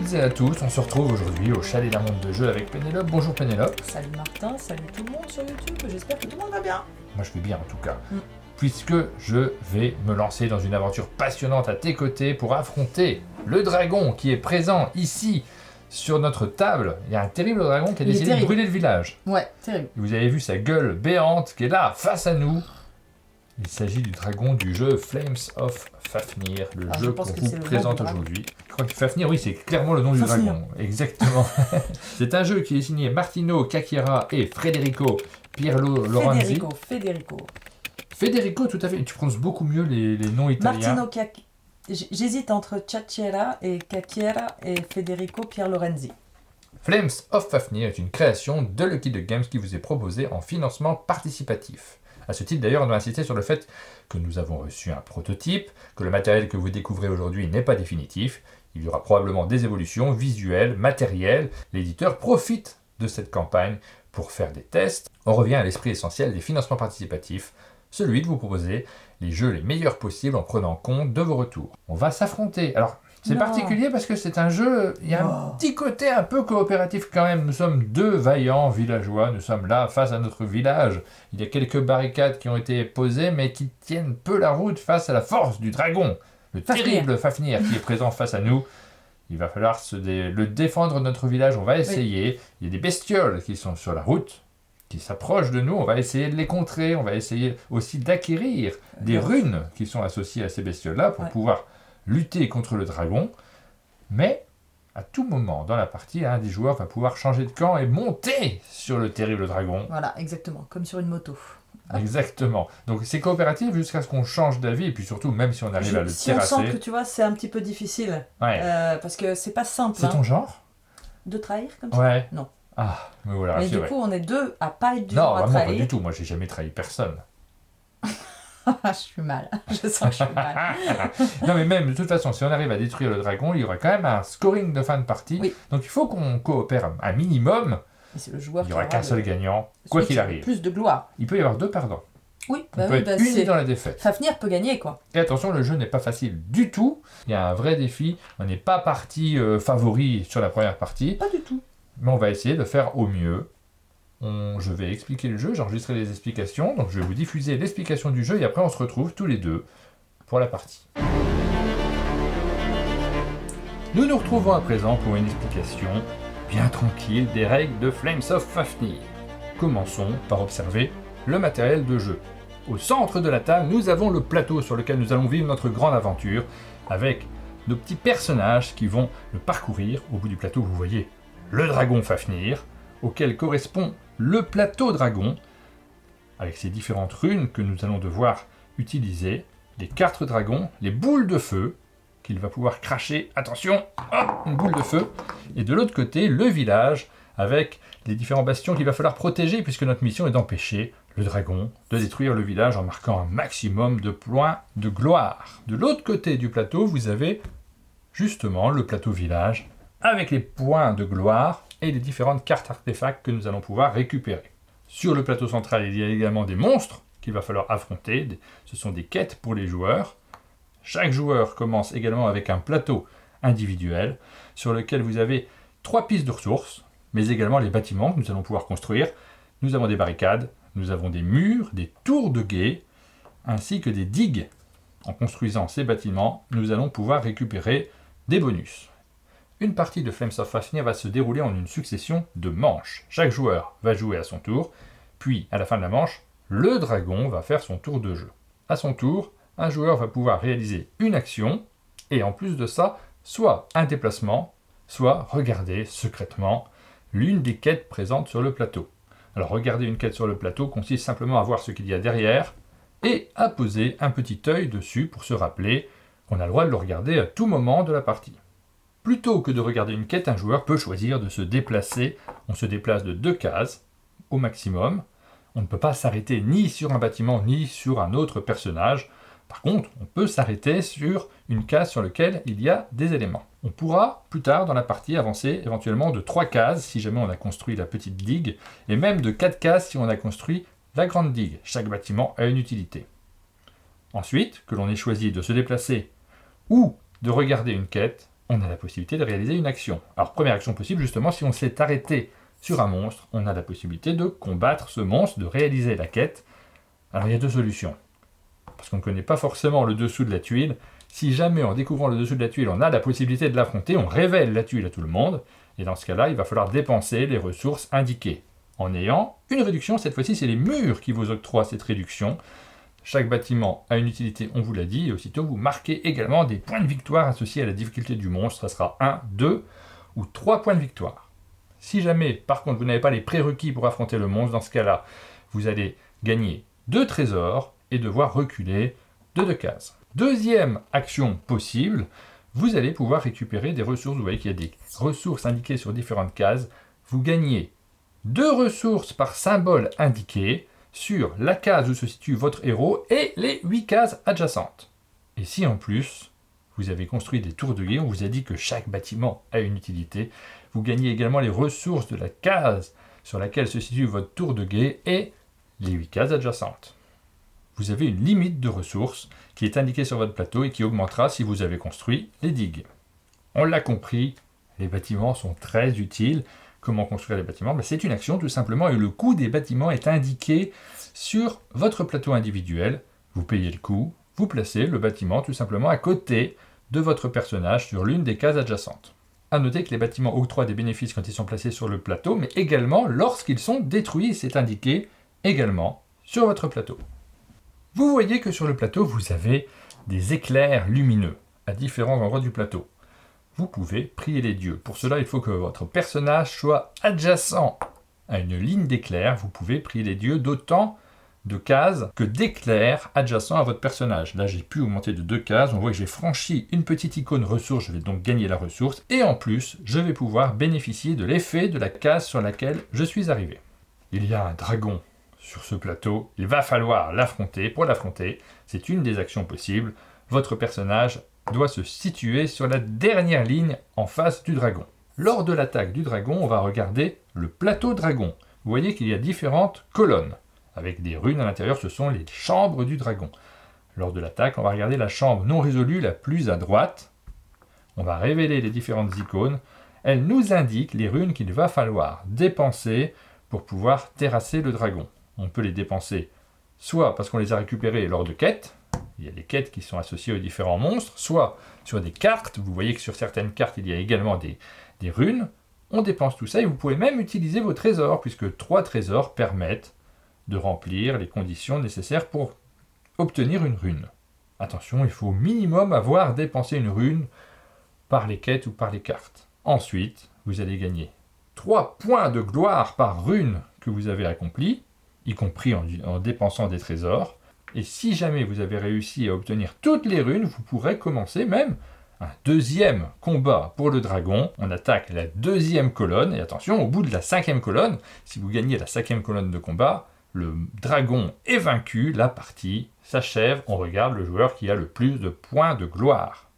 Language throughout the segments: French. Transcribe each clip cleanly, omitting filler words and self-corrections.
toutes et à tous, on se retrouve aujourd'hui au Chalet d'un monde de jeu avec Pénélope. Bonjour Pénélope. Salut Martin, salut tout le monde sur YouTube, j'espère que tout le monde va bien. Moi je vais bien en tout cas, puisque je vais me lancer dans une aventure passionnante à tes côtés pour affronter le dragon qui est présent ici sur notre table. Il y a un terrible dragon qui a décidé de brûler le village. Ouais, terrible. Vous avez vu sa gueule béante qui est là, face à nous. Il s'agit du dragon du jeu Flames of Fafnir, le jeu qu'on vous présente aujourd'hui. Je crois que Fafnir, oui, c'est clairement le nom du dragon. Exactement. C'est un jeu qui est signé Martino Cacchiera et Federico Pirlo Lorenzi. Federico, tout à fait. Tu prononces beaucoup mieux les noms italiens. Martino Cacchiera. J'hésite entre Cacchiera et Cacchiera et Federico Pierre Lorenzi. Flames of Fafnir est une création de Lucky Duck Games qui vous est proposée en financement participatif. À ce titre, d'ailleurs, on doit insister sur le fait que nous avons reçu un prototype, que le matériel que vous découvrez aujourd'hui n'est pas définitif. Il y aura probablement des évolutions visuelles, matérielles. L'éditeur profite de cette campagne pour faire des tests. On revient à l'esprit essentiel des financements participatifs, celui de vous proposer les jeux les meilleurs possibles en prenant compte de vos retours. On va s'affronter. Alors, c'est particulier parce que c'est un jeu, il y a un petit côté un peu coopératif quand même. Nous sommes deux vaillants villageois, nous sommes là face à notre village. Il y a quelques barricades qui ont été posées mais qui tiennent peu la route face à la force du dragon. Le terrible Fafnir qui est présent face à nous. Il va falloir le défendre notre village, on va essayer. Oui. Il y a des bestioles qui sont sur la route, qui s'approchent de nous, on va essayer de les contrer, on va essayer aussi d'acquérir des runes qui sont associées à ces bestioles-là pour pouvoir lutter contre le dragon, mais à tout moment dans la partie, un des joueurs va pouvoir changer de camp et monter sur le terrible dragon. Voilà, exactement, comme sur une moto. Exactement. Donc c'est coopératif jusqu'à ce qu'on change d'avis, et puis surtout, même si on arrive à le terrasser... Si on sent que, tu vois, c'est un petit peu difficile, parce que c'est pas simple. C'est ton genre ? De trahir comme ça ? Ouais. Non. Ah, me voilà rassuré. Mais du coup, on est deux à pas être du genre à trahir. Non, vraiment pas du tout. Moi, j'ai jamais trahi personne. Je suis mal. Je sens que je suis mal. Non, mais même, de toute façon, si on arrive à détruire le dragon, il y aura quand même un scoring de fin de partie. Oui. Donc, il faut qu'on coopère un minimum. Et c'est le joueur il n'y aura qu'un seul gagnant, quoi qu'il arrive. Plus de gloire. Il peut y avoir deux perdants. Oui, on peut être uni dans la défaite. Fafnir peut gagner, quoi. Et attention, le jeu n'est pas facile du tout. Il y a un vrai défi. On n'est pas parti favori sur la première partie. Pas du tout. Mais on va essayer de faire au mieux. Je vais expliquer le jeu, j'enregistrerai les explications, donc je vais vous diffuser l'explication du jeu et après on se retrouve tous les deux pour la partie. Nous nous retrouvons à présent pour une explication bien tranquille des règles de Flames of Fafnir. Commençons par observer le matériel de jeu. Au centre de la table, nous avons le plateau sur lequel nous allons vivre notre grande aventure avec nos petits personnages qui vont le parcourir. Au bout du plateau, vous voyez le dragon Fafnir, auquel correspond le plateau dragon, avec ses différentes runes que nous allons devoir utiliser, les cartes dragons, les boules de feu, qu'il va pouvoir cracher, attention, une boule de feu, et de l'autre côté, le village, avec les différents bastions qu'il va falloir protéger, puisque notre mission est d'empêcher le dragon de détruire le village en marquant un maximum de points de gloire. De l'autre côté du plateau, vous avez justement le plateau village, avec les points de gloire, et les différentes cartes artefacts que nous allons pouvoir récupérer. Sur le plateau central, il y a également des monstres qu'il va falloir affronter. Ce sont des quêtes pour les joueurs. Chaque joueur commence également avec un plateau individuel sur lequel vous avez 3 pistes de ressources, mais également les bâtiments que nous allons pouvoir construire. Nous avons des barricades, nous avons des murs, des tours de guet, ainsi que des digues. En construisant ces bâtiments, nous allons pouvoir récupérer des bonus. Une partie de Flames of Fafnir va se dérouler en une succession de manches. Chaque joueur va jouer à son tour, puis à la fin de la manche, le dragon va faire son tour de jeu. À son tour, un joueur va pouvoir réaliser une action, et en plus de ça, soit un déplacement, soit regarder secrètement l'une des quêtes présentes sur le plateau. Alors regarder une quête sur le plateau consiste simplement à voir ce qu'il y a derrière, et à poser un petit œil dessus pour se rappeler qu'on a le droit de le regarder à tout moment de la partie. Plutôt que de regarder une quête, un joueur peut choisir de se déplacer. On se déplace de 2 cases au maximum. On ne peut pas s'arrêter ni sur un bâtiment ni sur un autre personnage. Par contre, on peut s'arrêter sur une case sur laquelle il y a des éléments. On pourra plus tard dans la partie avancer éventuellement de 3 cases si jamais on a construit la petite digue, et même de 4 cases si on a construit la grande digue. Chaque bâtiment a une utilité. Ensuite, que l'on ait choisi de se déplacer ou de regarder une quête, on a la possibilité de réaliser une action. Alors, première action possible, justement, si on s'est arrêté sur un monstre, on a la possibilité de combattre ce monstre, de réaliser la quête. Alors, il y a deux solutions. Parce qu'on ne connaît pas forcément le dessous de la tuile. Si jamais, en découvrant le dessous de la tuile, on a la possibilité de l'affronter, on révèle la tuile à tout le monde. Et dans ce cas-là, il va falloir dépenser les ressources indiquées. En ayant une réduction, cette fois-ci, c'est les murs qui vous octroient cette réduction. Chaque bâtiment a une utilité, on vous l'a dit, et aussitôt vous marquez également des points de victoire associés à la difficulté du monstre. Ça sera 1, 2 ou 3 points de victoire. Si jamais, par contre, vous n'avez pas les prérequis pour affronter le monstre, dans ce cas-là, vous allez gagner 2 trésors et devoir reculer de 2 cases. Deuxième action possible, vous allez pouvoir récupérer des ressources. Vous voyez qu'il y a des ressources indiquées sur différentes cases. Vous gagnez 2 ressources par symbole indiqué sur la case où se situe votre héros et les 8 cases adjacentes. Et si en plus, vous avez construit des tours de guet, on vous a dit que chaque bâtiment a une utilité, vous gagnez également les ressources de la case sur laquelle se situe votre tour de guet et les 8 cases adjacentes. Vous avez une limite de ressources qui est indiquée sur votre plateau et qui augmentera si vous avez construit les digues. On l'a compris, les bâtiments sont très utiles. Comment construire les bâtiments? C'est une action tout simplement et le coût des bâtiments est indiqué sur votre plateau individuel. Vous payez le coût, vous placez le bâtiment tout simplement à côté de votre personnage sur l'une des cases adjacentes. A noter que les bâtiments octroient des bénéfices quand ils sont placés sur le plateau, mais également lorsqu'ils sont détruits, c'est indiqué également sur votre plateau. Vous voyez que sur le plateau, vous avez des éclairs lumineux à différents endroits du plateau. Vous pouvez prier les dieux. Pour cela, il faut que votre personnage soit adjacent à une ligne d'éclairs. Vous pouvez prier les dieux d'autant de cases que d'éclairs adjacents à votre personnage. Là, j'ai pu augmenter de 2 cases. On voit que j'ai franchi une petite icône ressource. Je vais donc gagner la ressource. Et en plus, je vais pouvoir bénéficier de l'effet de la case sur laquelle je suis arrivé. Il y a un dragon sur ce plateau. Il va falloir l'affronter. Pour l'affronter, c'est une des actions possibles. Votre personnage doit se situer sur la dernière ligne en face du dragon. Lors de l'attaque du dragon, on va regarder le plateau dragon. Vous voyez qu'il y a différentes colonnes. Avec des runes à l'intérieur, ce sont les chambres du dragon. Lors de l'attaque, on va regarder la chambre non résolue la plus à droite. On va révéler les différentes icônes. Elles nous indiquent les runes qu'il va falloir dépenser pour pouvoir terrasser le dragon. On peut les dépenser soit parce qu'on les a récupérées lors de quêtes, il y a des quêtes qui sont associées aux différents monstres, soit sur des cartes. Vous voyez que sur certaines cartes, il y a également des runes. On dépense tout ça et vous pouvez même utiliser vos trésors, puisque 3 trésors permettent de remplir les conditions nécessaires pour obtenir une rune. Attention, il faut au minimum avoir dépensé une rune par les quêtes ou par les cartes. Ensuite, vous allez gagner 3 points de gloire par rune que vous avez accompli, y compris en dépensant des trésors. Et si jamais vous avez réussi à obtenir toutes les runes, vous pourrez commencer même un deuxième combat pour le dragon. On attaque la 2e colonne, et attention, au bout de la 5e colonne, si vous gagnez la 5e colonne de combat, le dragon est vaincu, la partie s'achève, on regarde le joueur qui a le plus de points de gloire.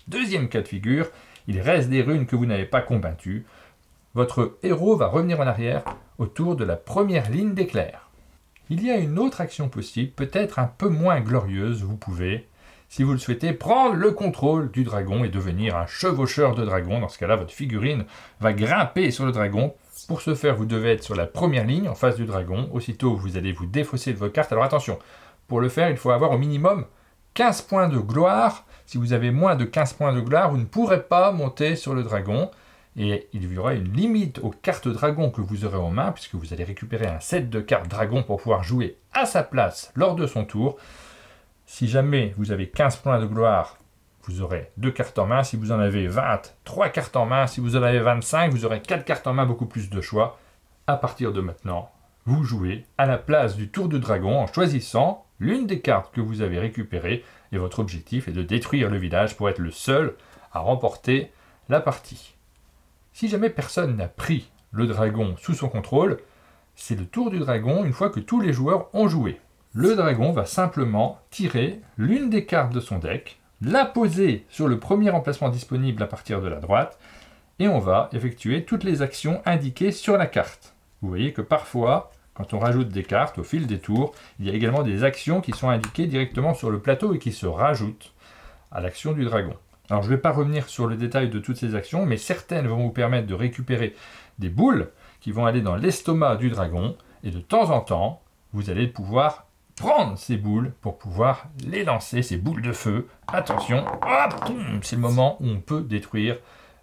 Deuxième cas de figure, il reste des runes que vous n'avez pas combattues. Votre héros va revenir en arrière autour de la première ligne d'éclair. Il y a une autre action possible, peut-être un peu moins glorieuse. Vous pouvez, si vous le souhaitez, prendre le contrôle du dragon et devenir un chevaucheur de dragon. Dans ce cas-là, votre figurine va grimper sur le dragon. Pour ce faire, vous devez être sur la première ligne en face du dragon. Aussitôt, vous allez vous défausser de vos cartes. Alors attention, pour le faire, il faut avoir au minimum 15 points de gloire. Si vous avez moins de 15 points de gloire, vous ne pourrez pas monter sur le dragon. Et il y aura une limite aux cartes dragon que vous aurez en main, puisque vous allez récupérer un set de cartes dragon pour pouvoir jouer à sa place lors de son tour. Si jamais vous avez 15 points de gloire, vous aurez 2 cartes en main. Si vous en avez 20, 3 cartes en main. Si vous en avez 25, vous aurez 4 cartes en main, beaucoup plus de choix. À partir de maintenant, vous jouez à la place du tour du dragon en choisissant l'une des cartes que vous avez récupérées. Et votre objectif est de détruire le village pour être le seul à remporter la partie. Si jamais personne n'a pris le dragon sous son contrôle, c'est le tour du dragon une fois que tous les joueurs ont joué. Le dragon va simplement tirer l'une des cartes de son deck, la poser sur le premier emplacement disponible à partir de la droite, et on va effectuer toutes les actions indiquées sur la carte. Vous voyez que parfois, quand on rajoute des cartes au fil des tours, il y a également des actions qui sont indiquées directement sur le plateau et qui se rajoutent à l'action du dragon. Alors je ne vais pas revenir sur le détail de toutes ces actions, mais certaines vont vous permettre de récupérer des boules qui vont aller dans l'estomac du dragon, et de temps en temps, vous allez pouvoir prendre ces boules pour pouvoir les lancer, ces boules de feu. Attention, hop, c'est le moment où on peut détruire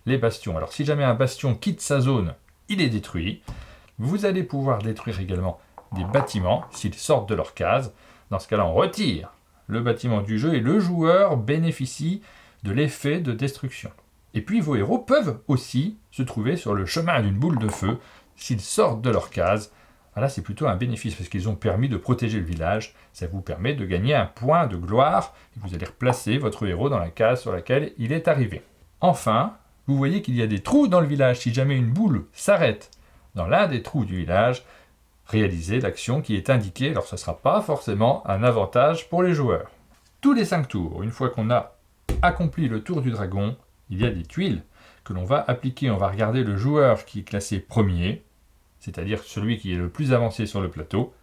les bastions. Alors si jamais un bastion quitte sa zone, il est détruit. Vous allez pouvoir détruire également des bâtiments s'ils sortent de leur case. Dans ce cas-là, on retire le bâtiment du jeu et le joueur bénéficie de l'effet de destruction. Et puis vos héros peuvent aussi se trouver sur le chemin d'une boule de feu s'ils sortent de leur case. Là, c'est plutôt un bénéfice parce qu'ils ont permis de protéger le village. Ça vous permet de gagner un point de gloire et vous allez replacer votre héros dans la case sur laquelle il est arrivé. Enfin, vous voyez qu'il y a des trous dans le village. Si jamais une boule s'arrête dans l'un des trous du village, réalisez l'action qui est indiquée. Alors, ce ne sera pas forcément un avantage pour les joueurs. Tous les 5 tours, une fois qu'on a accompli le tour du dragon, il y a des tuiles que l'on va appliquer. On va regarder le joueur qui est classé premier, c'est-à-dire celui qui est le plus avancé sur le plateau.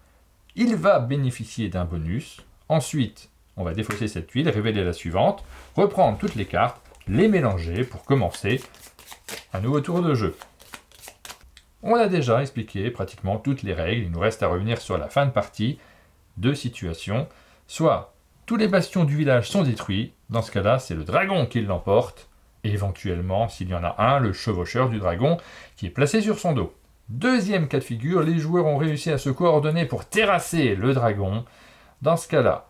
Il va bénéficier d'un bonus. Ensuite, on va défausser cette tuile, révéler la suivante, reprendre toutes les cartes, les mélanger pour commencer un nouveau tour de jeu. On a déjà expliqué pratiquement toutes les règles. Il nous reste à revenir sur la fin de partie. Deux situations. Soit tous les bastions du village sont détruits. Dans ce cas-là, c'est le dragon qui l'emporte. Et éventuellement, s'il y en a un, le chevaucheur du dragon qui est placé sur son dos. Deuxième cas de figure, les joueurs ont réussi à se coordonner pour terrasser le dragon. Dans ce cas-là,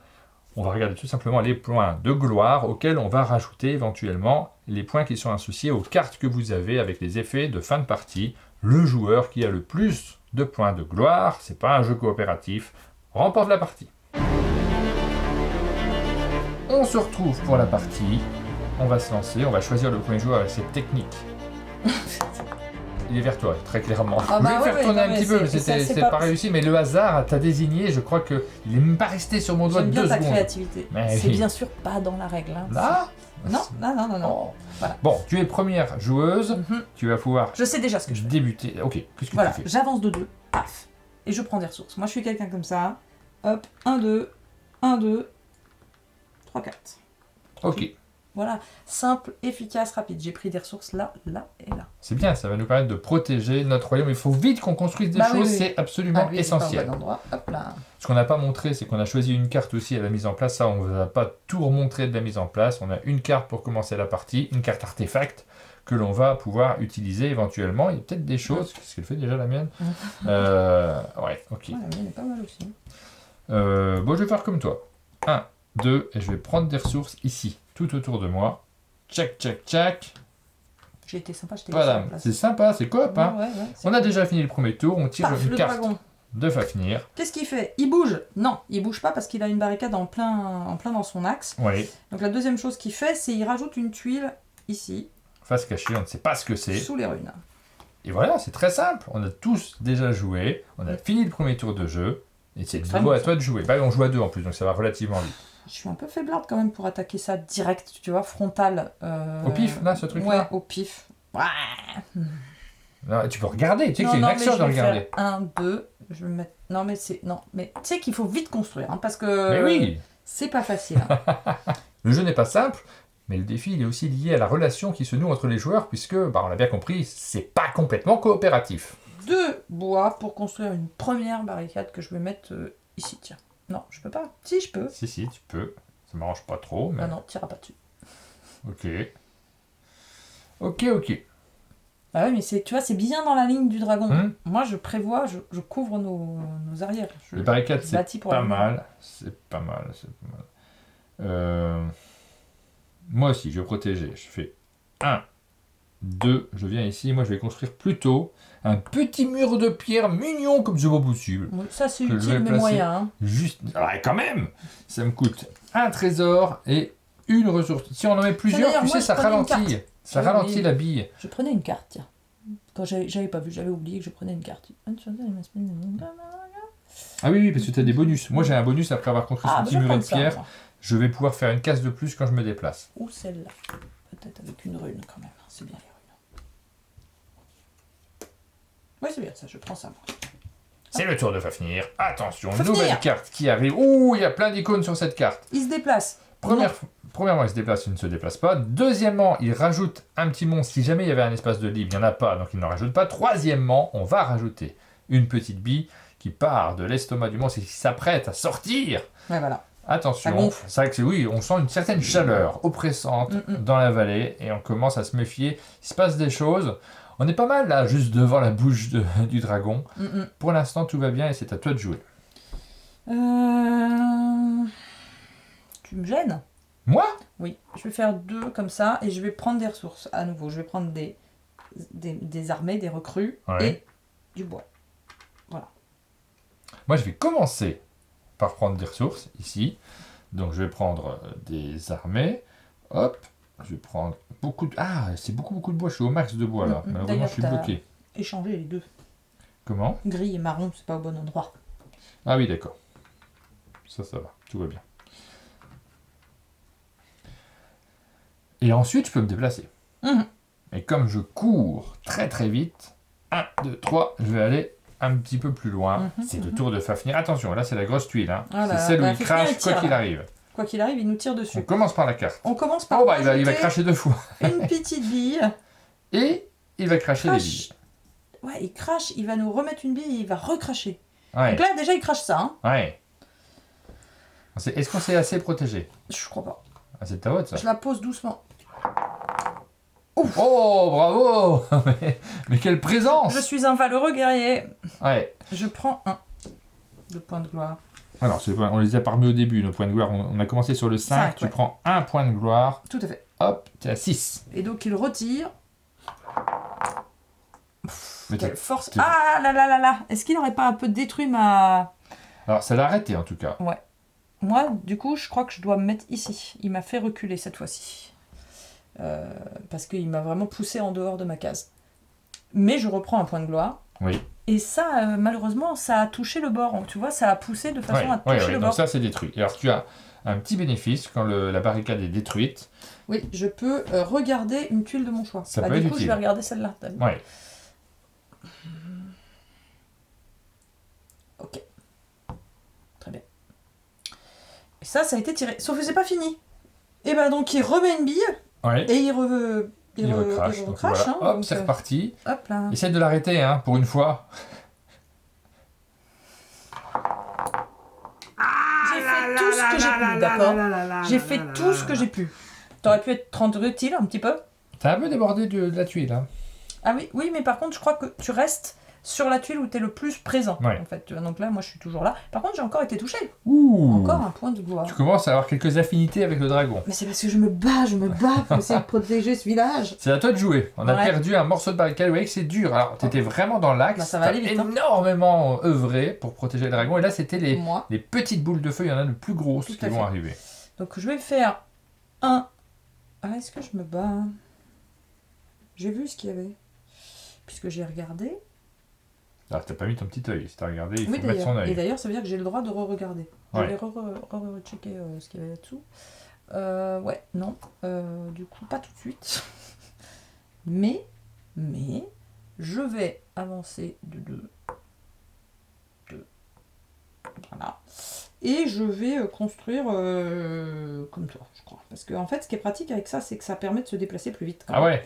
on va regarder tout simplement les points de gloire auxquels on va rajouter éventuellement les points qui sont associés aux cartes que vous avez avec les effets de fin de partie. Le joueur qui a le plus de points de gloire, c'est pas un jeu coopératif, remporte la partie. On se retrouve pour la partie. On va se lancer, on va choisir le premier joueur avec cette technique. Il est vers toi, très clairement. Ah bah je vais faire tourner un petit peu, mais c'est c'est pas réussi. Mais le hasard t'a désigné, je crois qu'il n'est même pas resté sur mon doigt 2 secondes. J'aime bien ta créativité. Mais C'est oui. bien sûr pas dans la règle. Hein. Là Non. Oh. Voilà. Bon, tu es première joueuse, tu vas pouvoir Je sais déjà ce que je fais. débuter. Ok, qu'est-ce que Voilà, tu fais? j'avance de 2, paf, et je prends des ressources. Moi je suis quelqu'un comme ça. Hop, 1, 2, 1, 2, 3, 4. Ok, Voilà, simple, efficace, rapide. J'ai pris des ressources là, là et là. c'est bien, ça va nous permettre de protéger notre royaume. Il faut vite qu'on construise des choses, oui. c'est absolument lui, essentiel. il est pas au bon endroit. Hop là. Ce qu'on n'a pas montré, c'est qu'on a choisi une carte aussi à la mise en place. Ça, on ne va pas tout remontrer de la mise en place. On a une carte pour commencer la partie, une carte artefact que l'on va pouvoir utiliser éventuellement. Il y a peut-être des choses. Qu'est-ce qu'elle fait déjà, la mienne? Ouais, ok. Ouais, la mienne est pas mal aussi. Bon, je vais faire comme toi. 1, 2, et je vais prendre des ressources ici, tout autour de moi. Tchac, tchac, tchac. J'ai été sympa, je t'ai Voilà, laissé la place. c'est sympa, c'est coop. Hein. Ouais, On a déjà fini le premier tour, on tire Paf, une le carte dragon. de Fafnir. Qu'est-ce qu'il fait? Il bouge? Non, il bouge pas parce qu'il a une barricade en plein dans son axe. Oui, Donc la deuxième chose qu'il fait, c'est il rajoute une tuile ici, face cachée, on ne sait pas ce que c'est. sous les runes. Et voilà, c'est très simple. On a tous déjà joué, on a fini le premier tour de jeu, et c'est de Extrêmement nouveau à toi de jouer. Bah, on joue à 2 en plus, donc ça va relativement vite. Je suis un peu faiblarde quand même pour attaquer ça direct, tu vois, frontal. Au pif, là, ce truc-là? Ouais, au pif. Ouais. Non, tu peux regarder, tu sais que c'est une action de regarder. 1, 2, je vais mettre... Non mais c'est... Non, mais tu sais qu'il faut vite construire, hein, parce que... Mais oui, C'est pas facile. Hein. le jeu n'est pas simple, mais le défi il est aussi lié à la relation qui se noue entre les joueurs, puisque, bah, on l'a bien compris, c'est pas complètement coopératif. 2 bois pour construire une première barricade que je vais mettre ici, tiens. Non, je peux pas. Si, je peux. Si, tu peux. Ça m'arrange pas trop, mais... Ah non, t'iras pas dessus. Ok. Ok. Ah oui, mais c'est, tu vois, c'est bien dans la ligne du dragon. Hum. Moi, je prévois, je couvre nos arrières. Les barricades, c'est bâtis pour pas la mal. C'est pas mal. Moi aussi, je vais protéger. Je fais 1, 2, je viens ici. Moi, je vais construire plutôt un petit mur de pierre mignon comme c'est pas possible. Oui, ça, c'est Que je vais utile, mais placer. moyen. Hein. Juste, ouais, quand même, ça me coûte un trésor et une ressource. Si on en met plusieurs, D'ailleurs, tu moi, sais, ça je prenais une ralentit. carte. Ça Oui, ralentit mais- la bille. Je prenais une carte, tiens. Quand j'avais pas vu, j'avais oublié que je prenais une carte. Ah oui, parce que tu as des bonus. Moi, j'ai un bonus après avoir construit ce Ah, petit je vais muret de prendre ça, pierre. moi. Je vais pouvoir faire une case de plus quand je me déplace. Ou celle-là. Peut-être avec une rune quand même. C'est bien les runes. Oui, c'est bien ça, je prends ça moi. C'est le tour de Fafnir. Attention, Fafnir. nouvelle carte qui arrive. Ouh, il y a plein d'icônes sur cette carte. Il se déplace. Première premièrement, il se déplace, il ne se déplace pas. Deuxièmement, il rajoute un petit monstre. Si jamais il y avait un espace de libre, il n'y en a pas, donc il n'en rajoute pas. Troisièmement, on va rajouter une petite bille qui part de l'estomac du monstre et qui s'apprête à sortir. Ouais, voilà. Attention, Ça gonfle. c'est vrai que oui, on sent une certaine chaleur oppressante dans la vallée et on commence à se méfier. Il se passe des choses. On est pas mal là, juste devant la bouche du dragon. Pour l'instant, tout va bien et c'est à toi de jouer. Tu me gênes? Moi? Oui, je vais faire 2 comme ça et je vais prendre des ressources à nouveau. Je vais prendre des armées, des recrues et du bois. Voilà. Moi, je vais commencer par prendre des ressources ici. Donc, je vais prendre des armées. Hop, je vais prendre beaucoup de... Ah, c'est beaucoup de bois. Je suis au max de bois là. Malheureusement, je suis bloqué. Échanger les deux. Comment? Gris et marron, c'est pas au bon endroit. Ah oui, d'accord. Ça va. Tout va bien. Et ensuite, je peux me déplacer. Et comme je cours très très vite, 1, 2, 3, je vais aller un petit peu plus loin. C'est le tour de Fafnir. Attention, là c'est la grosse tuile. Hein. Ah là, c'est celle où il Fafnir, crache il tire, quoi qu'il là. arrive. Quoi qu'il arrive, il nous tire dessus. On commence par la carte. On commence par il va cracher 2 fois. une petite bille. Et il va cracher des billes. Ouais, il crache, il va nous remettre une bille et il va recracher. Ouais. Donc là, déjà, il crache ça. Hein. Ouais. Est-ce qu'on s'est assez protégé? Je crois pas. Ah, c'est de ta faute ça. Je la pose doucement. Ouf. Oh, bravo. mais quelle présence. Je suis un valeureux guerrier. Ouais. Je prends 1 de point de gloire. Alors, on les a pas remis au début, nos points de gloire. On a commencé sur le 5. Tu prends 1 point de gloire. Tout à fait. Hop, t'es à 6. Et donc, il retire. Mais Quelle force. Ah là là là là. Est-ce qu'il n'aurait pas un peu détruit ma... Alors, ça l'a arrêté en tout cas. Ouais. Moi, du coup, je crois que je dois me mettre ici. Il m'a fait reculer cette fois-ci. Parce qu'il m'a vraiment poussé en dehors de ma case. Mais je reprends un point de gloire. Oui. Et ça, malheureusement, ça a touché le bord. Tu vois, ça a poussé de façon à toucher le donc bord. ça, c'est détruit. Et alors, tu as un petit bénéfice quand la barricade est détruite. Oui, je peux regarder une tuile de mon choix. Ça peut être du coup, utile. je vais regarder celle-là. Oui. Ok. Très bien. Et ça a été tiré. Sauf que c'est pas fini. Et ben donc, il remet une bille. Ouais. Et il recrache. il Donc, recrache, voilà. hein, Hop, donc, c'est reparti. Hop là. Essaye de l'arrêter, hein, pour une fois. J'ai fait tout ce que j'ai pu, d'accord? J'ai fait tout ce que j'ai pu. T'aurais pu être 30 utile un petit peu. T'as un peu débordé de la tuile, hein. Ah oui, mais par contre, je crois que tu restes sur la tuile où t'es le plus présent. Ouais. En fait, tu vois, donc là, moi, je suis toujours là. Par contre, j'ai encore été touchée. Ouh. Encore un point de gloire. Tu commences à avoir quelques affinités avec le dragon. Mais c'est parce que je me bats pour essayer de protéger ce village. C'est à toi de jouer. On a perdu un morceau de barricade. Vous voyez que c'est dur. Alors, t'étais vraiment dans l'axe. Bah, ça va aller vite, hein. Énormément œuvré pour protéger le dragon. Et là, c'était Moi. les petites boules de feu. Il y en a de plus grosses Tout qui à vont fait. arriver. Donc, je vais faire un... Ah, est-ce que je me bats? J'ai vu ce qu'il y avait. Puisque j'ai regardé. Alors, t'as pas mis ton petit œil. Si t'as regardé, il faut Oui, mettre son d'ailleurs. Et œil. d'ailleurs, ça veut dire que j'ai le droit de re-regarder. Je Ouais. vais re-checker ce qu'il y avait là-dessous. Ouais, non. Du coup, pas tout de suite. mais, je vais avancer de 2. Voilà. Et je vais construire comme toi, je crois. Parce que en fait, ce qui est pratique avec ça, c'est que ça permet de se déplacer plus vite. Ah ouais.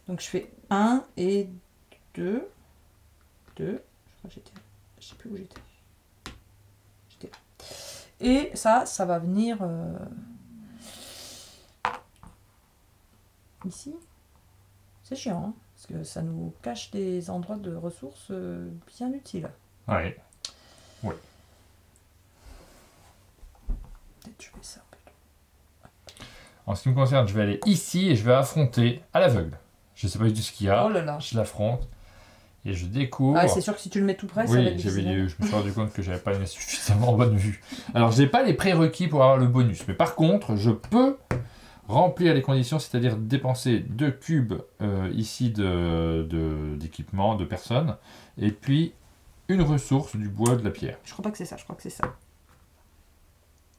Donc je fais 1 et 2. 2. Je crois que j'étais... Je sais plus où j'étais. J'étais là. Et ça va venir... Ici. C'est chiant, hein, parce que ça nous cache des endroits de ressources bien utiles. Ouais. Oui. Peut-être je fais ça. En ce qui me concerne, je vais aller ici et je vais affronter à l'aveugle. Je sais pas du tout ce qu'il y a. Oh là là. Je l'affronte et je découvre. Ah, c'est sûr que si tu le mets tout près, ça va Oui, être difficile. je me suis rendu compte que j'avais pas une suffisamment bonne vue. Alors, je n'ai pas les prérequis pour avoir le bonus, mais par contre, je peux remplir les conditions, c'est-à-dire dépenser 2 cubes ici d'équipement, de personnes, et puis une ressource du bois, de la pierre. Je crois pas que c'est ça, je crois que c'est ça.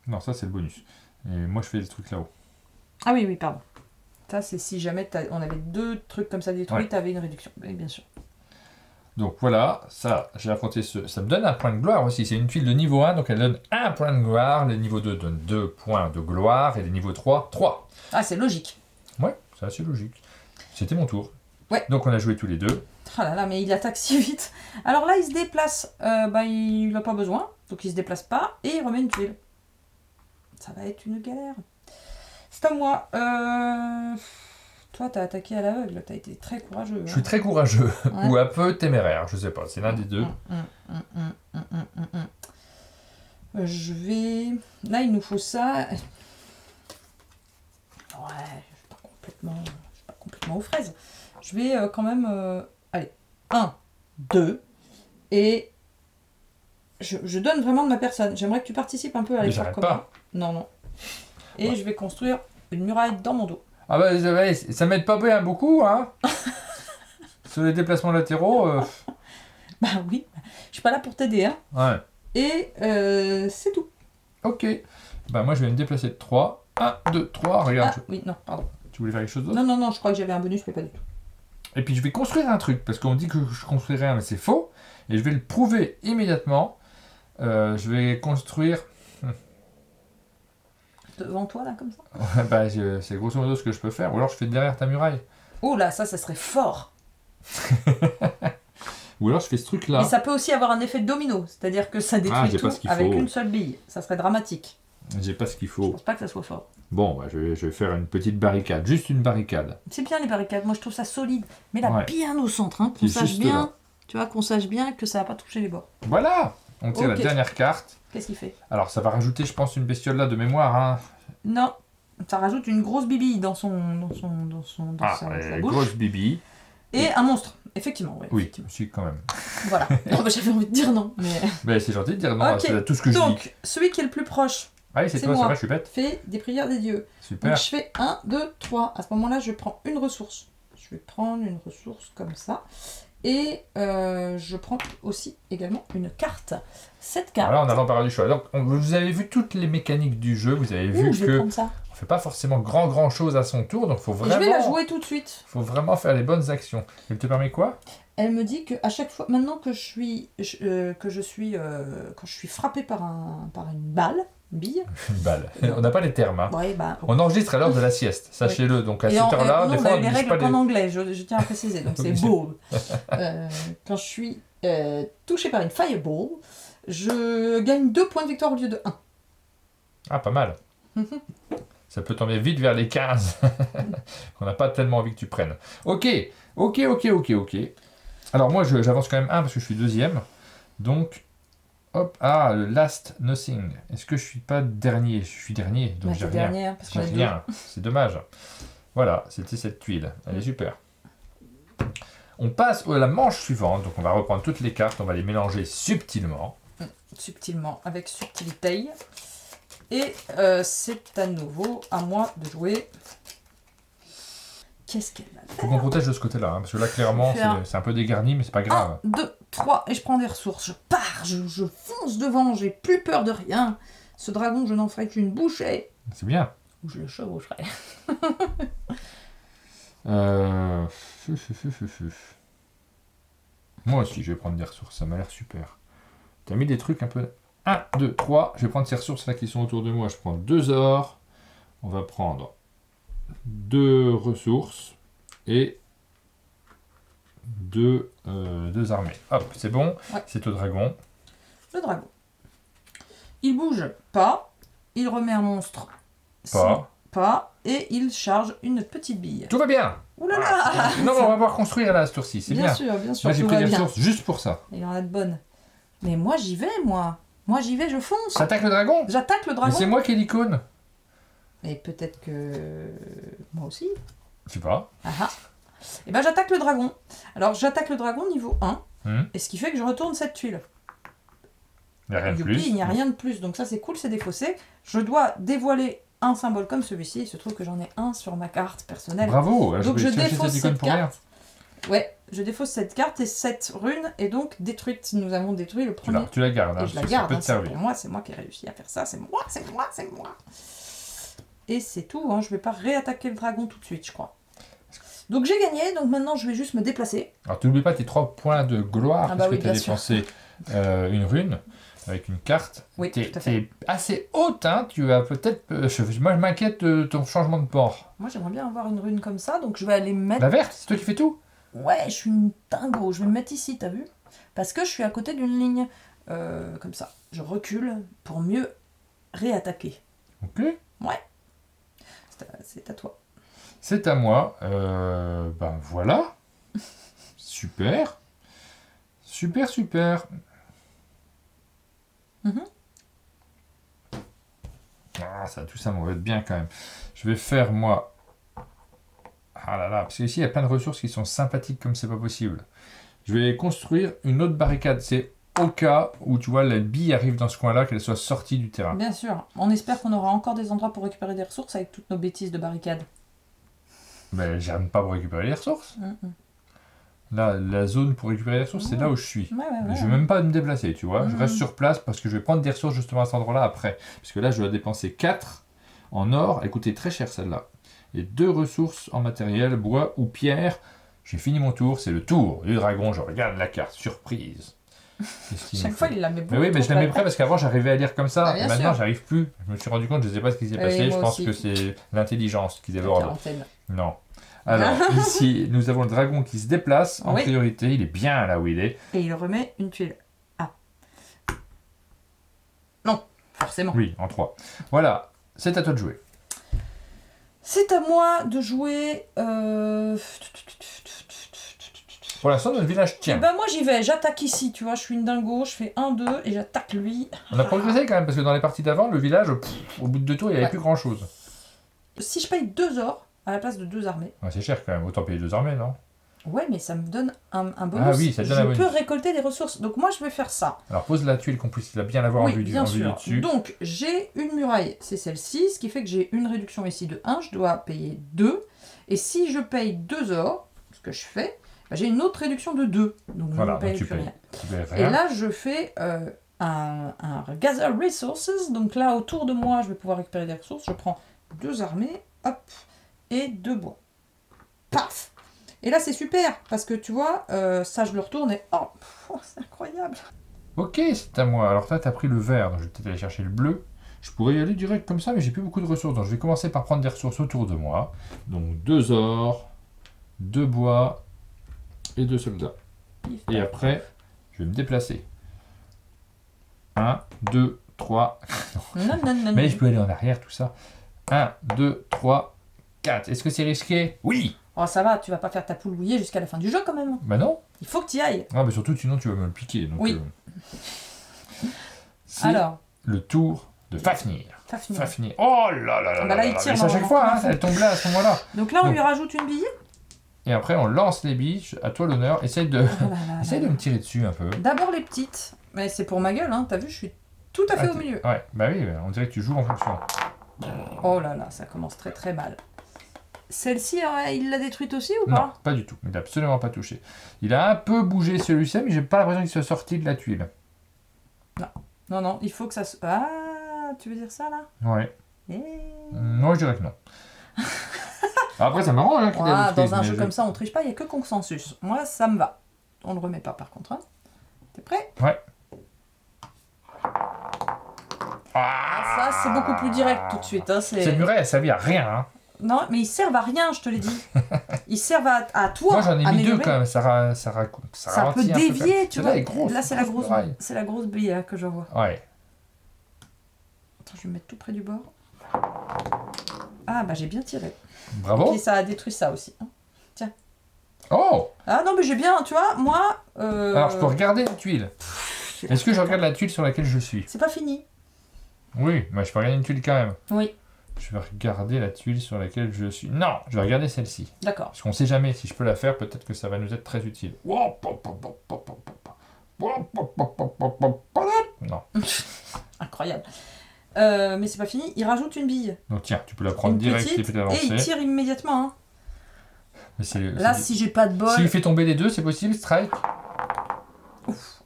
Non, ça c'est le bonus. Et moi, je fais des trucs là-haut. Ah oui, pardon. Ça, c'est si jamais on avait 2 trucs comme ça détruits, Ouais. t'avais une réduction. Oui, bien sûr. Donc voilà, ça, j'ai affronté ce... Ça me donne un point de gloire aussi. C'est une tuile de niveau 1, donc elle donne un point de gloire. Les niveaux 2 donnent 2 points de gloire. Et les niveaux 3, 3. Ah, c'est logique. Ouais, c'est assez logique. C'était mon tour. Ouais. Donc on a joué tous les deux. Ah là là, mais il attaque si vite. Alors là, il se déplace. Il n'a pas besoin, donc il se déplace pas. Et il remet une tuile. Ça va être une galère. C'est à moi. Toi, t'as attaqué à l'aveugle. T'as été très courageux. Je suis très courageux. Ouais. Ou un peu téméraire, je sais pas. C'est l'un des deux. Je vais... Là, il nous faut ça. Ouais, je suis pas complètement aux fraises. Je vais quand même... Allez, 1, 2, et je donne vraiment de ma personne. J'aimerais que tu participes un peu à l'effort commun. Pas. Non. Et ouais. Je vais construire une muraille dans mon dos. Ah bah ça m'aide pas bien beaucoup, hein. Sur les déplacements latéraux... Bah oui, je suis pas là pour t'aider, hein. Ouais. Et c'est tout. Ok. Bah moi je vais me déplacer de 3. 1, 2, 3, regarde. Ah, oui, non, pardon. Tu voulais faire quelque chose d'autre? Non, je crois que j'avais un bonus, mais pas du tout. Et puis je vais construire un truc, parce qu'on dit que je construis rien, mais c'est faux. Et je vais le prouver immédiatement. Je vais construire... Devant toi, là, comme ça? Bah, c'est grosso modo ce que je peux faire. Ou alors je fais derrière ta muraille. Oh là, ça serait fort. Ou alors je fais ce truc-là. Mais ça peut aussi avoir un effet domino. C'est-à-dire que ça détruit tout avec une seule bille. Ça serait dramatique. J'ai pas ce qu'il faut. Je pense pas que ça soit fort. Bon, bah, je vais faire une petite barricade. Juste une barricade. C'est bien les barricades. Moi, je trouve ça solide. Mais là, bien au centre. Hein, qu'on sache bien... Là. Tu vois, qu'on sache bien que ça va pas toucher les bords. Voilà. On tire la dernière carte. Qu'est-ce qu'il fait? Alors, ça va rajouter, je pense, une bestiole là de mémoire. Hein. Non. Ça rajoute une grosse bibille dans sa bouche. Grosse bibille. Et un monstre. Effectivement, ouais. Oui, si, quand même. Voilà. J'avais envie de dire non. Mais c'est gentil de dire non, c'est tout ce que je dis. Donc, celui qui est le plus proche. Allez, c'est toi, ça va, je suis bête. Fais des prières des dieux. Super. Donc, je fais 1, 2, 3. À ce moment-là, je prends une ressource. Je vais prendre une ressource comme ça. Et je prends aussi également une carte. Cette carte. Voilà, on a l'embarras du choix. Donc, vous avez vu toutes les mécaniques du jeu. Vous avez vu je vais prendre ça. On fait pas forcément grand chose à son tour. Donc, faut vraiment. Je vais la jouer tout de suite. Faut vraiment faire les bonnes actions. Elle te permet quoi? Elle me dit que à chaque fois, maintenant que je suis frappé par une balle. Bille. Une balle. On n'a pas les termes. Hein. Ouais, on enregistre à l'heure de la sieste, sachez-le. Oui. Donc à cette heure-là, des fois, on a les règles qu'en anglais, je tiens à préciser. Donc c'est ball. Quand je suis touché par une fireball, je gagne 2 points de victoire au lieu de 1. Ah, pas mal. Ça peut tomber vite vers les 15. On n'a pas tellement envie que tu prennes. Ok. Alors moi, j'avance quand même 1 parce que je suis deuxième. Donc... Hop, le last nothing. Est-ce que je suis pas dernier? Je suis dernier, donc j'ai rien. Dernière, parce j'ai rien. C'est dommage. Voilà, c'était cette tuile. Elle est super. On passe à la manche suivante. Donc on va reprendre toutes les cartes, on va les mélanger subtilement. Subtilement, avec subtilité. Et c'est à nouveau à moi de jouer. Qu'est-ce qu'elle va faire? Faut qu'on protège de ce côté-là, hein, parce que là, clairement, c'est un peu dégarni, mais c'est pas grave. 1, 2, 3, et je prends des ressources. Je pars, je fonce devant, j'ai plus peur de rien. Ce dragon, je n'en ferai qu'une bouchée. C'est bien. Ou je le chevaucherai. Moi aussi, je vais prendre des ressources, ça m'a l'air super. T'as mis des trucs un peu... 1, 2, 3, je vais prendre ces ressources-là qui sont autour de moi. Je prends 2 ors. On va prendre 2 ressources et 2 armées. Hop, c'est bon. Ouais. C'est au dragon. Le dragon. Il bouge pas. Il remet un monstre. Pas. Et il charge une petite bille. Tout va bien. Ouh là là. Non, on va pouvoir construire là, ce tour-ci. C'est bien. Bien sûr. Moi, j'ai pris des ressources juste pour ça. Il y en a de bonnes. Mais moi, j'y vais, moi. Moi, j'y vais, je fonce. T'attaques le dragon? J'attaque le dragon. Mais c'est moi qui ai l'icône. Et peut-être que... Moi aussi. Je sais pas. Et ben j'attaque le dragon. Alors j'attaque le dragon niveau 1. Et ce qui fait que je retourne cette tuile. Il n'y a rien de plus. Il n'y a rien de plus. Donc ça c'est cool, c'est défaussé. Je dois dévoiler un symbole comme celui-ci. Il se trouve que j'en ai un sur ma carte personnelle. Bravo. Donc je défausse cette carte. Ouais, je défausse cette carte et cette rune est donc détruite. Nous avons détruit le premier. Tu la gardes. Et je la garde. Pour moi, c'est moi qui ai réussi à faire ça. C'est moi. Et c'est tout. Je vais pas réattaquer le dragon tout de suite, je crois. Donc j'ai gagné, donc maintenant je vais juste me déplacer. Alors, tu n'oublies pas tes 3 points de gloire, Ah bah puisque oui, tu as bien sûr. dépensé une rune avec une carte. Oui, T'es tout à fait. t'es assez haute, hein. Tu vas peut-être... moi, je m'inquiète de ton changement de port. Moi j'aimerais bien avoir une rune comme ça, donc je vais aller mettre... La verte, c'est toi qui fais tout? Ouais, je suis une dingo, je vais me mettre ici, t'as vu? Parce que je suis à côté d'une ligne, comme ça. Je recule pour mieux réattaquer. Ok. C'est à toi. C'est à moi. Ben voilà. Super. Super, super. Mhm. Ah, ça, tout ça m'aurait être bien quand même. Je vais faire, moi... Ah là là, parce qu'ici, il y a plein de ressources qui sont sympathiques comme c'est pas possible. Je vais construire une autre barricade. C'est au cas où, tu vois, la bille arrive dans ce coin-là, qu'elle soit sortie du terrain. Bien sûr, on espère qu'on aura encore des endroits pour récupérer des ressources avec toutes nos bêtises de barricades. Mais j'aime pas pour récupérer les ressources. Mhm. Là, la zone pour récupérer les ressources, c'est là où je suis. Ouais. Je vais même pas me déplacer, tu vois. Je Mhm. reste sur place parce que je vais prendre des ressources justement à cet endroit-là après. Parce que là, je dois dépenser 4 en or. Elle coûtait très cher celle-là. Et 2 ressources en matériel, bois ou pierre. J'ai fini mon tour. C'est le tour du dragon. Je regarde la carte. Surprise. Qu'est-ce qu'il Chaque nous fois, fait? il la met beaucoup Mais oui, mais trop je la mets près. près parce qu'avant, j'arrivais à lire comme ça. Ah, bien Et maintenant, sûr. j'arrive plus. Je me suis rendu compte, je ne sais pas ce qui s'est Oui, passé. moi Je pense aussi. que c'est l'intelligence qui La déborde. quarantaine. Non. Alors, ici, nous avons le dragon qui se déplace. En Oui. priorité, il est bien là où il est. Et il remet une tuile. Ah. Non, forcément. Oui, en 3. Voilà, c'est à toi de jouer. C'est à moi de jouer... Pour l'instant, notre village Eh tient. ben moi j'y vais, j'attaque ici, tu vois, je suis une dingo, je fais 1, 2 et j'attaque lui. On a progressé quand même, parce que dans les parties d'avant, le village, au bout de 2 tours, il n'y avait Ouais. plus grand-chose. Si je paye 2 ors à la place de 2 armées, Ouais, c'est cher quand même, autant payer 2 armées, non? ouais mais ça me donne un bonus, Ah oui, ça te donne je un bonus. peux récolter des ressources, donc moi je vais faire ça. Alors pose la tuile qu'on puisse bien l'avoir Oui, en vue bien en vue du sûr. dessus. Donc j'ai une muraille, c'est celle-ci, ce qui fait que j'ai une réduction ici de 1, je dois payer 2. Et si je paye 2 ors, ce que je fais, bah, j'ai une autre réduction de 2. Donc je Voilà, ne paye donc tu plus payes. rien. Tu payes Et rien. là je fais un Gather Resources, donc là autour de moi je vais pouvoir récupérer des ressources, je prends 2 armées, hop, et 2 bois. Paf! Et là c'est super, parce que tu vois, ça je le retourne et oh, c'est incroyable! Ok, c'est à moi. Alors toi, t'as pris le vert, donc je vais peut-être aller chercher le bleu. Je pourrais y aller direct comme ça, mais j'ai plus beaucoup de ressources. Donc je vais commencer par prendre des ressources autour de moi. Donc 2 ors, 2 bois et 2 soldats. Et après, je vais me déplacer. 1, 2, 3. Non. Mais je peux aller en arrière, tout ça. 1, 2, 3, 4. Est-ce que c'est risqué? Oui. Oh ça va, tu vas pas faire ta poule mouillée jusqu'à la fin du jeu quand même. Bah non. Il faut que tu y ailles. Ah, mais surtout, sinon tu vas me le piquer. Donc, Oui. c'est Alors, le tour de Fafnir. Fafnir. Fafnir. Oh là là là Ah bah là, il là. tire Mais c'est à chaque normalement fois, comme hein, un fou. elle tombe là à ce moment-là. Donc là on Donc. lui rajoute une bille. Et après, on lance les billes. À toi l'honneur. Essaye de... Oh là là Essaye là. de me tirer dessus un peu. D'abord les petites. Mais c'est pour ma gueule, hein. T'as vu, je suis tout à fait au milieu. Ouais, bah oui, on dirait que tu joues en fonction. Oh là là, ça commence très très mal. Celle-ci, il l'a détruite aussi ou Non, pas? pas du tout. Il n'a absolument pas touché. Il a un peu bougé celui-ci, mais j'ai pas l'impression qu'il soit sorti de la tuile. Non, il faut que ça se... Ah, tu veux dire ça là? Ouais. Eh. Non, je dirais que non. Après, ça m'arrange hein, qu'il ait Ah, détruit, dans un mais jeu comme ça, on triche pas, il n'y a que consensus. Moi, ça me va. On le remet pas par contre. Hein. T'es prêt? Ouais. Ah, ça, c'est beaucoup plus direct tout de suite. Hein. Cette muraille, elle servi à rien. Hein. Non, mais ils servent à rien, je te l'ai dit. Ils servent à toi. Moi, j'en ai mis améliorer. 2 quand même. Ça Ça ralentit peut un peu, dévier, quand même. tu Celle-là vois. est grosse, Là, c'est la grosse, muraille. c'est la grosse bille hein, que je vois. Ouais. Attends, je vais me mettre tout près du bord. Ah, bah j'ai bien tiré. Bravo. Et ça a détruit ça aussi. Hein. Oh. Ah non, mais j'ai bien, tu vois, moi... Alors, je peux regarder la tuile. Est-ce que je regarde la tuile sur laquelle je suis? C'est pas fini. Oui, mais je peux regarder une tuile quand même. Oui, Je vais regarder la tuile sur laquelle je suis. Non, je vais regarder celle-ci. d'accord. Parce qu'on sait jamais, si je peux la faire, peut-être que ça va nous être très utile. Non. Incroyable. Mais c'est pas fini, il rajoute une bille. Donc tiens, tu peux la prendre Une direct petite, et puis et il l'avancer. tire immédiatement. Hein. Mais Là, si j'ai pas de bol... s'il fait tomber les deux, c'est possible, strike. Ouf.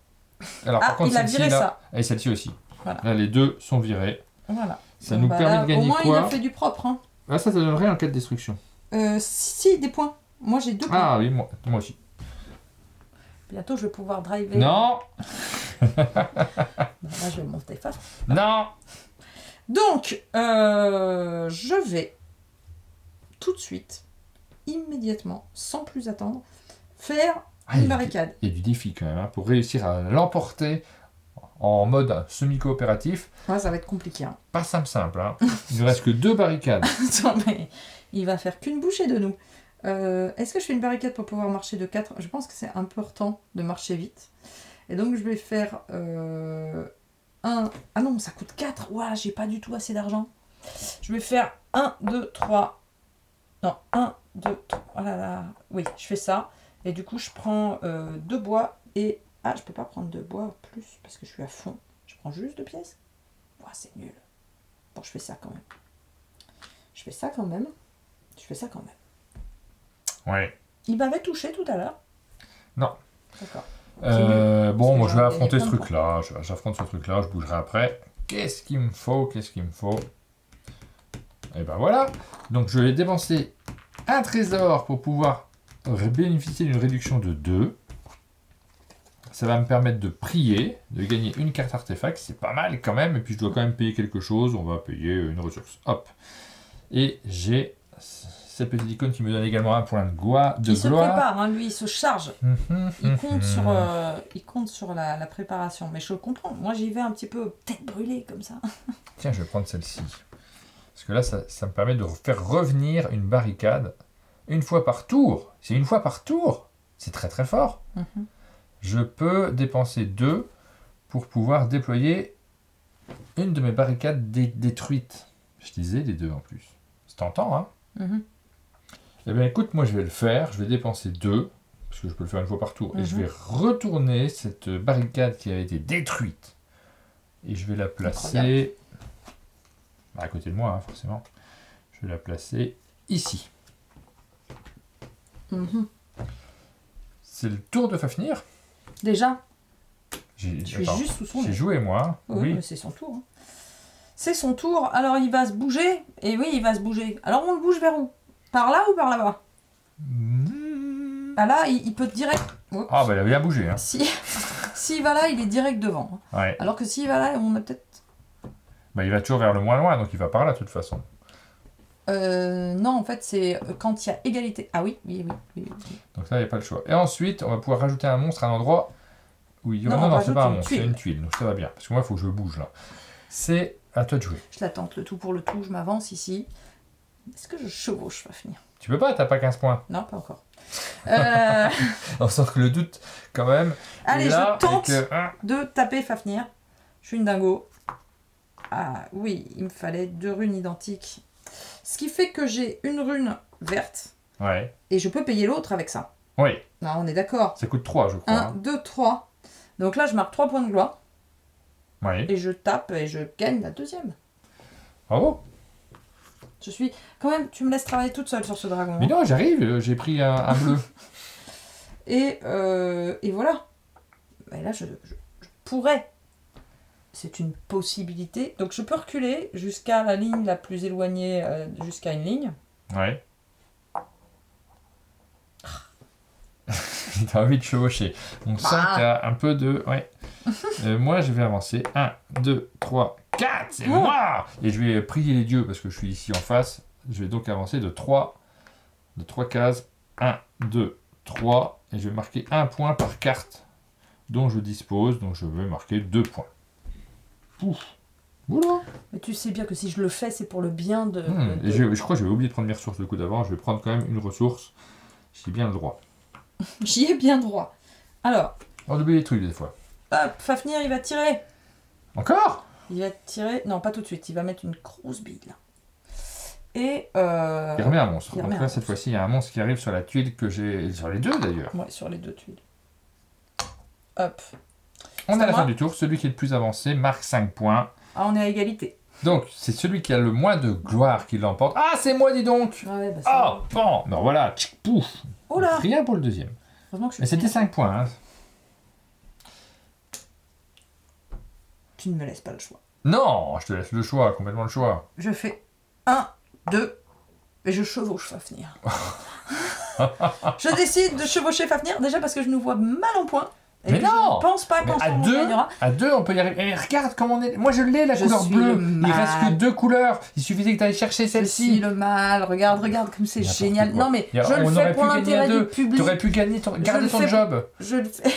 Alors Ah, par contre, il a celle-ci viré là, ça. et celle-ci aussi. Voilà. Là, les deux sont virés. Voilà. Ça Bon, nous bah, permet là, de gagner au moins, quoi? il a fait du propre. Hein. Ah, ça donnerait en cas de destruction. Si, des points. Moi, j'ai 2 points. Ah oui, moi aussi. Bientôt, je vais pouvoir driver. Non. Là, je vais monter fast. Non. Donc, je vais tout de suite, immédiatement, sans plus attendre, faire une barricade. Il y a du défi quand même, hein, pour réussir à l'emporter en mode semi-coopératif. Ouais, ça va être compliqué. Hein. Pas simple. Hein. Il ne reste que 2 barricades. Attends, mais il va faire qu'une bouchée de nous. Est-ce que je fais une barricade pour pouvoir marcher de 4 ? Je pense que c'est important de marcher vite. Et donc, je vais faire un... Ah non, ça coûte 4. Ouah, j'ai pas du tout assez d'argent. Je vais faire 1, 2, 3. Non, 1, 2, 3. Oh là là. Oui, je fais ça. Et du coup, je prends 2 bois et... Ah, je peux pas prendre 2 bois plus parce que je suis à fond. Je prends juste 2 pièces. Ouah, c'est nul. Bon, je fais ça quand même. Je fais ça quand même. Ouais. Il m'avait touché tout à l'heure. Non. D'accord. Bon, moi je vais j'aurais affronter ce gagné plein de truc-là. J'affronte ce truc-là, je bougerai après. Qu'est-ce qu'il me faut Et ben voilà. Donc je vais dépenser un trésor pour pouvoir bénéficier d'une réduction de 2. Ça va me permettre de prier, de gagner une carte artefact. C'est pas mal quand même. Et puis je dois quand même payer quelque chose. On va payer une ressource. Hop. Et j'ai cette petite icône qui me donne également un point de gloire. Il se prépare, hein, lui, il se charge. Il compte sur la préparation. Mais je le comprends. Moi, j'y vais un petit peu tête brûlée comme ça. Tiens, je vais prendre celle-ci. Parce que là, ça me permet de faire revenir une barricade une fois par tour. C'est une fois par tour. C'est très très fort. Je peux dépenser 2 pour pouvoir déployer une de mes barricades détruites. Je disais les 2 en plus. C'est tentant, hein? Eh bien écoute, moi je vais le faire. Je vais dépenser 2, parce que je peux le faire une fois par tour. Et je vais retourner cette barricade qui a été détruite. Et je vais la placer... à côté de moi, hein, forcément. Je vais la placer ici. C'est le tour de Fafnir. Déjà, Je suis juste sous son J'ai nez. joué, moi. Oui, mais c'est son tour. Hein. C'est son tour. Alors, il va se bouger. Et oui, il va se bouger. Alors, on le bouge vers où? Par là ou par là-bas? Ah là, il peut direct... Oups. Ah, bah il a bien bougé. Hein. S'il va là, il est direct devant. Ouais. Alors que s'il va là, on a peut-être... Bah, il va toujours vers le moins loin, donc il va par là, de toute façon. Non, en fait, c'est quand il y a égalité. Ah oui. Donc là, il n'y a pas le choix. Et ensuite, on va pouvoir rajouter un monstre à un endroit où il y aura... Non, c'est pas un monstre, c'est une tuile. Donc ça va bien. Parce que moi, il faut que je bouge, là. C'est à toi de jouer. Je la tente, le tout pour le tout. Je m'avance ici. Est-ce que je chevauche, va finir? Tu peux pas, t'as pas 15 points. Non, pas encore. On sent que le doute, quand même. Allez, là, je tente de taper Fafnir. Je suis une dingo. Ah oui, il me fallait 2 runes identiques. Ce qui fait que j'ai une rune verte. Ouais. Et je peux payer l'autre avec ça. Oui. Non, on est d'accord. Ça coûte 3, je crois. 1, 2, 3. Donc là, je marque 3 points de gloire. Oui. Et je tape et je gagne la 2e. Bravo. Je suis... Quand même, tu me laisses travailler toute seule sur ce dragon. Mais non, j'arrive, j'ai pris un bleu. Et voilà. Et là, je pourrais. C'est une possibilité. Donc, je peux reculer jusqu'à la ligne la plus éloignée, jusqu'à une ligne. Ouais. T'as envie de chevaucher. On sent qu'il y a un peu de... Ouais. Moi, je vais avancer. 1, 2, 3, 4. C'est moi. Et je vais prier les dieux parce que je suis ici en face. Je vais donc avancer de 3 cases. 1, 2, 3. Et je vais marquer 1 point par carte dont je dispose. Donc, je vais marquer 2 points. Pouf. Voilà. Mais tu sais bien que si je le fais, c'est pour le bien de... Et je crois que j'avais oublié de prendre mes ressources le coup d'avant. Je vais prendre quand même une ressource. J'ai bien le droit. J'y ai bien droit. Alors... On oublie les trucs des fois. Hop, Fafnir, il va tirer. Encore? Il va tirer... Non, pas tout de suite. Il va mettre une grosse bille, là. Et... Il remet un monstre. Donc là, cette monstre. fois-ci, il y a un monstre qui arrive sur la tuile que j'ai... Sur les 2, d'ailleurs. Ouais, sur les 2 tuiles. Hop. On est à la fin du tour. Celui qui est le plus avancé marque 5 points. Ah, on est à égalité. Donc, c'est celui qui a le moins de gloire qui l'emporte. Ah, c'est moi, dis donc! Ouais, bah Oh, bon! Ben voilà, tchic, pouf! Oh là! Rien pour le deuxième. Heureusement que je Mais c'était 5 points. Hein. Tu ne me laisses pas le choix. Non! Je te laisse le choix, complètement le choix. Je fais 1, 2, Et je chevauche Fafnir. Je décide de chevaucher Fafnir, déjà parce que je nous vois mal en point. Et Mais que non. je ne pense pas qu'ensemble on gagnera. À deux, on peut y arriver. Et regarde comment on est. Moi, je l'ai, la couleur suis bleue. le Il mal. reste que 2 couleurs. Il suffisait que tu ailles chercher Je suis celle-ci. le mal, regarde comme c'est N'importe génial. quoi. Non mais Et je le on fais aurait pour pu gagner à l'intérêt du 2. public. Tu aurais pu garder le ton fais job. Je le fais.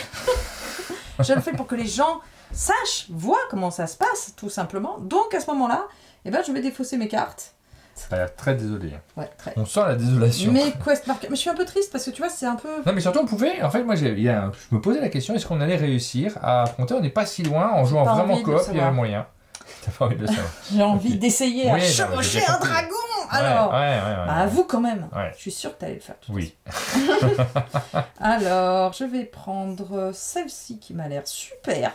Je le fais pour que les gens sachent, voient comment ça se passe, tout simplement. Donc à ce moment-là, eh ben, je vais défausser mes cartes. Ça a l'air très désolé. Ouais, très. On sent la désolation. Mes quest markers. Mais je suis un peu triste parce que tu vois, c'est un peu. Non, mais surtout, on pouvait. En fait, moi, je me posais la question, est-ce qu'on allait réussir à affronter? On n'est pas si loin en jouant pas vraiment envie de coop, il y savoir. avait moyen. T'as pas envie de le savoir. J'ai envie Ok. d'essayer Oui, à non, mais j'ai chevaucher bien un compris. dragon. Alors, Ouais. bah, avoue quand même. Ouais. Je suis sûre que tu allais le faire. Oui. Alors, je vais prendre celle-ci qui m'a l'air super.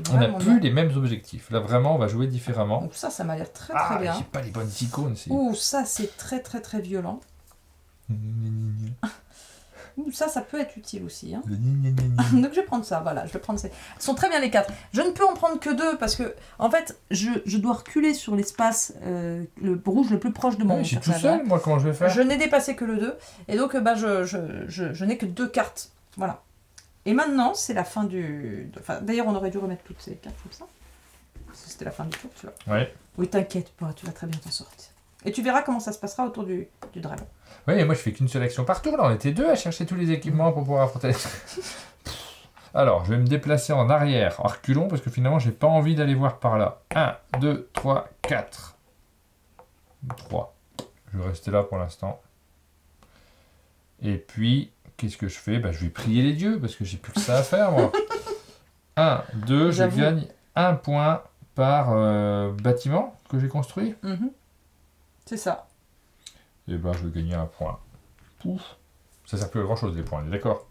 On n'a Vraiment plus bien. les mêmes objectifs. Là, vraiment, on va jouer différemment. Donc ça m'a l'air très Ah, bien. j'ai pas les bonnes icônes. C'est... Ouh, ça c'est très violent. Ouh, ça peut être utile aussi. Hein. Donc je vais prendre ça, voilà, je vais prendre ces. Elles sont très bien les 4. Je ne peux en prendre que 2 parce que, en fait, je dois reculer sur l'espace le rouge le plus proche de mon Je suis tout personnage. seul, moi, comment je vais faire? Je n'ai dépassé que le 2. Et donc, bah, je n'ai que 2 cartes. Voilà. Et maintenant, c'est la fin du... Enfin, d'ailleurs, on aurait dû remettre toutes ces cartes comme ça. Parce que c'était la fin du tour, tu vois. Ouais. Oui, t'inquiète pas, tu vas très bien t'en sortir. Et tu verras comment ça se passera autour du dragon. Oui, mais moi, je fais qu'une seule action par tour. Là, on était 2 à chercher tous les équipements pour pouvoir affronter les... Alors, je vais me déplacer en arrière, en reculons, parce que finalement, j'ai pas envie d'aller voir par là. 1, 2, 3, 4. 3. Je vais rester là pour l'instant. Et puis, qu'est-ce que je fais? Bah, je vais prier les dieux, parce que j'ai plus que ça à faire, moi. 1, 2, je J'avoue. gagne 1 point par bâtiment que j'ai construit. Mhm. C'est ça. Et ben, je vais gagner 1 point. Pouf. Ça sert plus à grand chose, les points, on est d'accord?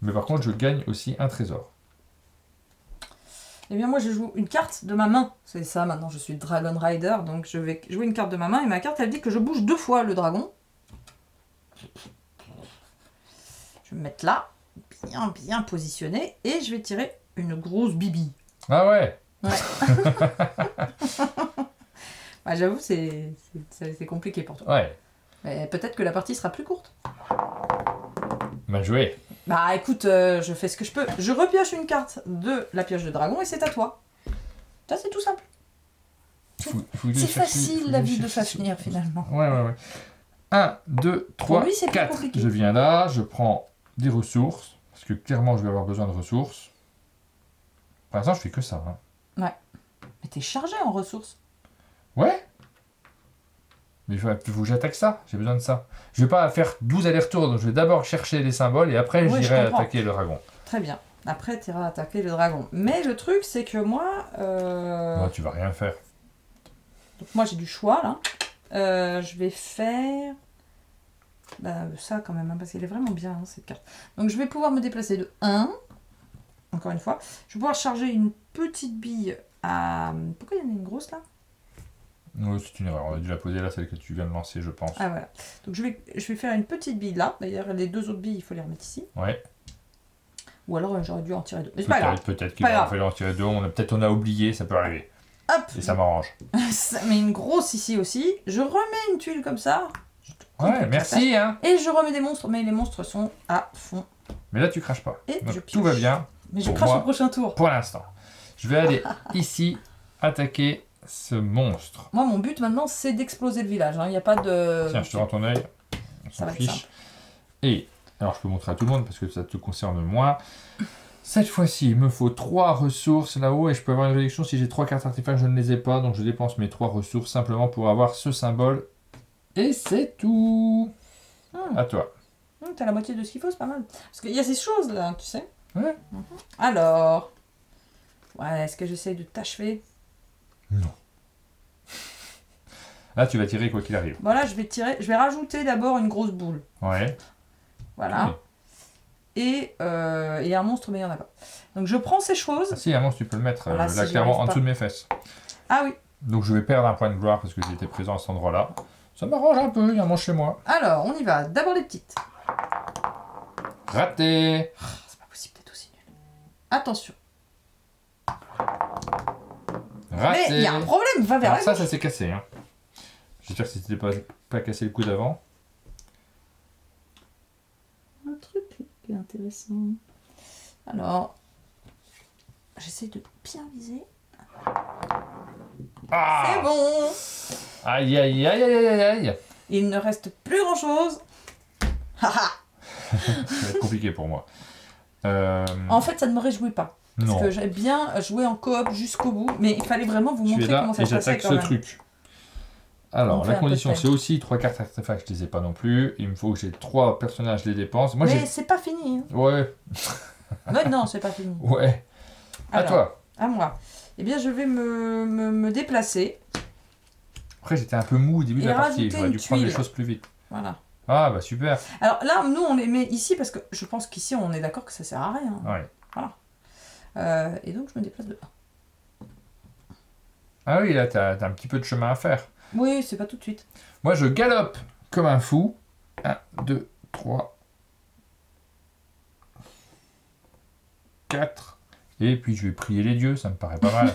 Mais par contre, je gagne aussi un trésor. Eh bien, moi, je joue une carte de ma main. C'est ça, maintenant, je suis Dragon Rider. Donc, je vais jouer une carte de ma main. Et ma carte, elle dit que je bouge 2 fois le dragon. Je vais me mettre là, bien positionné. Et je vais tirer une grosse bibi. Ah ouais. Bah, j'avoue, c'est compliqué pour toi. Ouais. Mais peut-être que la partie sera plus courte. Mal joué. Bah écoute, je fais ce que je peux. Je repioche une carte de la pioche de dragon et c'est à toi. Ça, c'est tout simple. C'est facile la vie de Fafnir finalement. Ouais. 1, 2, 3, lui, c'est plus 4. compliqué. Je viens là, je prends des ressources. Parce que clairement, je vais avoir besoin de ressources. Pour l'instant, je fais que ça. Hein. Mais t'es chargé en ressources. Ouais. Mais il faut que j'attaque ça. J'ai besoin de ça. Je vais pas faire 12 allers-retours. Donc je vais d'abord chercher les symboles et après, Oui, j'irai je comprends. attaquer le dragon. Très bien. Après, t'iras attaquer le dragon. Mais le truc, c'est que moi... Non, tu vas rien faire. Donc moi, j'ai du choix, là. Je vais faire... Bah, ça, quand même, hein, parce qu'elle est vraiment bien, hein, cette carte. Donc, je vais pouvoir me déplacer de 1. Encore une fois. Je vais pouvoir charger une petite bille à... Pourquoi il y en a une grosse, là? Oui, c'est une erreur. On a dû la poser là, celle que tu viens de lancer, je pense. Ah, voilà. Donc, je vais faire une petite bille là. D'ailleurs, les 2 autres billes, il faut les remettre ici. Ouais. Ou alors, j'aurais dû en tirer 2. Mais c'est pas grave. Peut-être qu'il Pas va grave. falloir en tirer 2. Peut-être on a oublié, ça peut arriver. Hop. Et ça m'arrange. Ça met une grosse ici aussi. Je remets une tuile comme ça. Ouais, merci, hein. Et je remets des monstres, mais les monstres sont à fond. Mais là, tu craches pas. Et Donc, je tout va pioche. bien Mais je Pour crache moi. au prochain tour. pour l'instant. Je vais aller ici attaquer ce monstre. Moi, mon but maintenant, c'est d'exploser le village. Il n'y a pas de... Tiens, je te rends ton œil. On Ça s'en va être fiche. simple. Et, alors je peux montrer à tout le monde parce que ça te concerne moins. Cette fois-ci, il me faut 3 ressources là-haut et je peux avoir une réduction si j'ai 3 cartes artefacts, je ne les ai pas. Donc je dépense mes 3 ressources simplement pour avoir ce symbole. Et c'est tout. À toi. T'as la moitié de ce qu'il faut, c'est pas mal. Parce qu'il y a ces choses là, tu sais. Ouais. Alors... Ouais, est-ce que j'essaye de t'achever? Non. Là, tu vas tirer quoi qu'il arrive. Voilà, je vais rajouter d'abord une grosse boule. Ouais. Voilà. Ok. Et un monstre, mais il n'y en a pas. Donc je prends ces choses. Ah, si, un monstre, tu peux le mettre Voilà, là si j'y clairement arrive en pas. dessous de mes fesses. Ah oui. Donc je vais perdre un point de gloire parce que j'étais présent à cet endroit-là. Ça m'arrange un peu, il y a un monstre chez moi. Alors, on y va. D'abord les petites. Raté. C'est pas possible d'être aussi nul. Attention. Raté. Mais il y a un problème, va vers Alors la ça, gauche. ça s'est cassé. Hein. J'espère que c'était pas cassé le coup d'avant. Un truc qui est intéressant. Alors, j'essaie de bien viser. Ah! C'est bon! Aïe aïe aïe aïe aïe aïe! Il ne reste plus grand chose. Haha! Ça va être compliqué pour moi. En fait, ça ne me réjouit pas. Parce Non. que j'aime bien jouer en coop jusqu'au bout. Mais il fallait vraiment vous Tu es montrer là comment ça et se passait j'attaque quand ce même. truc. On Alors, fait la un peu condition, de c'est aussi 3 cartes artefacts, je les ai pas non plus. Il me faut que j'ai 3 personnages, je les dépense. Moi, Mais j'ai. c'est pas fini. Hein. Ouais, Mais non, c'est pas fini. ouais. À Alors, toi. À moi. Eh bien, je vais me déplacer. Après, j'étais un peu mou au début de Et la partie. rajouter J'aurais une dû prendre les tuile. choses plus vite. Voilà. Ah, bah super. Alors là, nous, on les met ici parce que je pense qu'ici, on est d'accord que ça sert à rien. Ouais. Et donc, je me déplace de 1. Ah oui, là, t'as un petit peu de chemin à faire. Oui, c'est pas tout de suite. Moi, je galope comme un fou. 1, 2, 3, 4. Et puis, je vais prier les dieux, ça me paraît pas mal.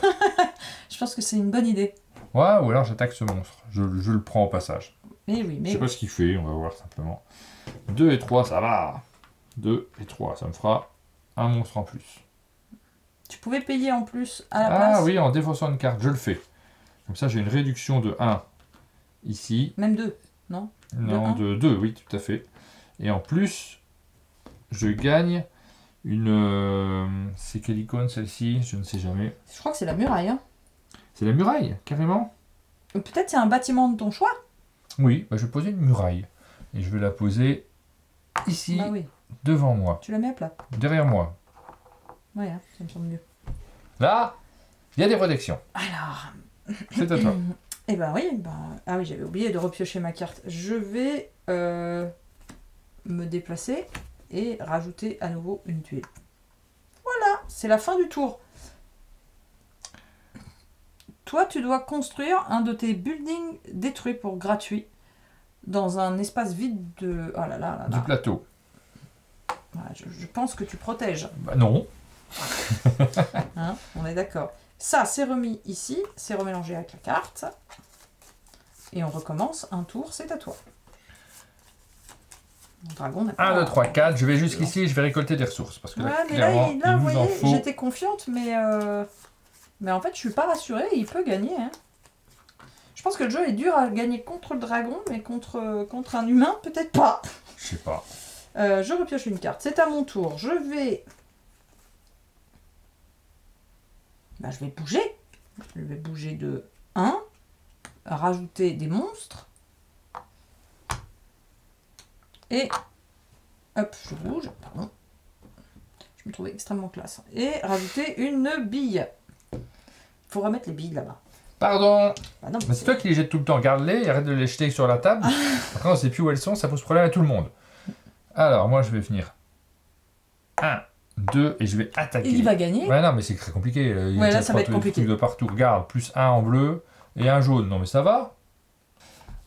Je pense que c'est une bonne idée. Ouais, ou alors j'attaque ce monstre. Je le prends au passage. Mais oui, Je mais sais oui. pas ce qu'il fait, on va voir simplement. 2 et 3, ça va. 2 et 3, ça me fera un monstre en plus. Tu pouvais payer en plus à la place. Ah oui, en défaussant une carte, je le fais. Comme ça, j'ai une réduction de 1 ici. Même 2, non? Non, De de 2, oui, tout à fait. Et en plus, je gagne une... c'est quelle icône celle-ci? Je ne sais jamais. Je crois que c'est la muraille. Hein. C'est la muraille, carrément? Peut-être c'est un bâtiment de ton choix. Oui, bah, je vais poser une muraille. Et je vais la poser ici, Bah oui, devant moi, tu la mets à plat. derrière moi. Ouais, hein, ça me semble mieux. Là, il y a des protections. Alors, C'est à toi. eh ben oui, ah oui, j'avais oublié de repiocher ma carte. Je vais me déplacer et rajouter à nouveau une tuile. Voilà, c'est la fin du tour. Toi, tu dois construire un de tes buildings détruits pour gratuit dans un espace vide de... Oh là là là Du là. plateau. Voilà, je pense que tu protèges. Bah non. Hein, on est d'accord. Ça, c'est remis ici, c'est remélangé avec la carte. Et on recommence un tour, c'est à toi. Mon dragon n'a pas... 1, 2, 3, 4. Je vais jusqu'ici, je vais récolter des ressources. Parce que Ouais, là, mais là, clairement, là, il vous nous en voyez, faut. j'étais confiante, mais en fait, je suis pas rassurée, il peut gagner. Hein. Je pense que le jeu est dur à gagner contre le dragon, mais contre un humain, peut-être pas. Je sais pas. Je repioche une carte, c'est à mon tour. Je vais bouger. Je vais bouger de 1, rajouter des monstres. Et hop, je bouge, pardon. Je me trouvais extrêmement classe. Et rajouter une bille. Faut remettre les billes là-bas. Pardon. Bah non, Mais c'est toi qui les jettes tout le temps. Garde-les et arrête de les jeter sur la table. Après, on sait plus où elles sont, ça pose problème à tout le monde. Alors, moi, je vais venir. 1, 2, et je vais attaquer. il va gagner. Ouais, non, mais c'est très compliqué. Il y a Ouais, déjà là, ça va 3 être compliqué. trucs de partout. Regarde, plus 1 en bleu et un jaune. Non, mais ça va.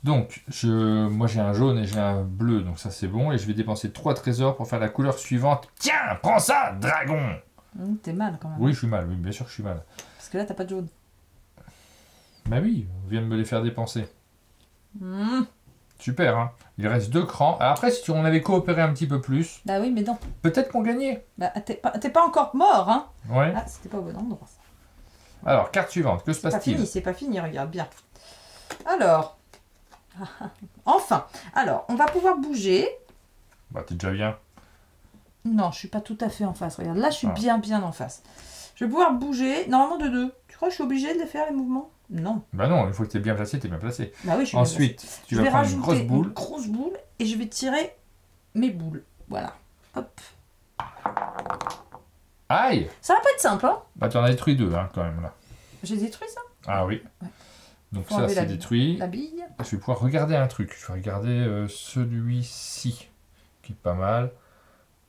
Donc, moi j'ai un jaune et j'ai un bleu, donc ça c'est bon. Et je vais dépenser 3 trésors pour faire la couleur suivante. Tiens, prends ça, dragon! T'es mal quand même. Oui, je suis mal, oui, bien sûr que je suis mal. Parce que là, t'as pas de jaune. Bah oui, on vient de me les faire dépenser. Mmh. Super, hein. Il reste 2 crans. Alors après, si on avait coopéré un petit peu plus, Bah oui, mais non. peut-être qu'on gagnait. Bah, t'es pas encore mort, hein. Ouais. Ah, c'était pas au bon endroit. Ça. Alors, carte suivante, que se C'est pas passe-t-il? fini, c'est pas fini, regarde bien. Alors. Enfin. Alors, on va pouvoir bouger. Bah, t'es déjà bien. Non, je suis pas tout à fait en face. Regarde, là, je suis Ah. bien en face. Je vais pouvoir bouger, normalement de 2. Tu crois que je suis obligée de les faire, les mouvements? Non. Bah non, une fois que t'es bien placé, t'es bien placé. Bah oui, je suis bien placée. Ensuite, tu je vas vais prendre une rajouter grosse boule. boule et je vais tirer mes boules. Voilà. Hop. Aïe! Ça va pas être simple, hein. Bah, t'en as détruit 2, hein, quand même, là. J'ai détruit ça. Ah oui. Ouais. Donc Faut ça, enlever c'est la bille. détruit. La bille. Je vais pouvoir regarder un truc. Je vais regarder celui-ci, qui est pas mal.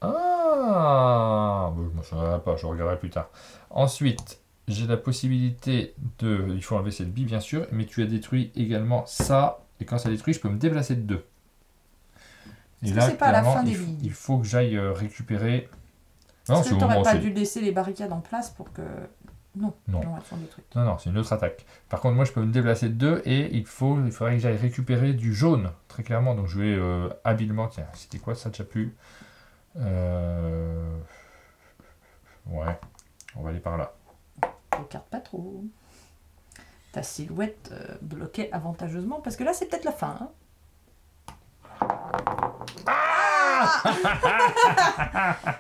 Ah, bon, je m'en souviendrai pas, je regarderai plus tard. Ensuite, j'ai la possibilité de... Il faut enlever cette bille, bien sûr, mais tu as détruit également ça. Et quand ça détruit, je peux me déplacer de 2. Et Est-ce que c'est pas à la fin des billes? il faut que j'aille récupérer... Non, Est-ce c'est que au t'aurais moment où pas c'est... dû laisser les barricades en place pour que... Non, Non. elles sont détruites. Non, c'est une autre attaque. Par contre, moi, je peux me déplacer de 2 et il faudrait que j'aille récupérer du jaune, très clairement. Donc, je vais habilement... Tiens, c'était quoi ça, déjà plus Ouais, on va aller par là. Regarde pas trop. Ta silhouette bloquée avantageusement, parce que là, c'est peut-être la fin. Hein.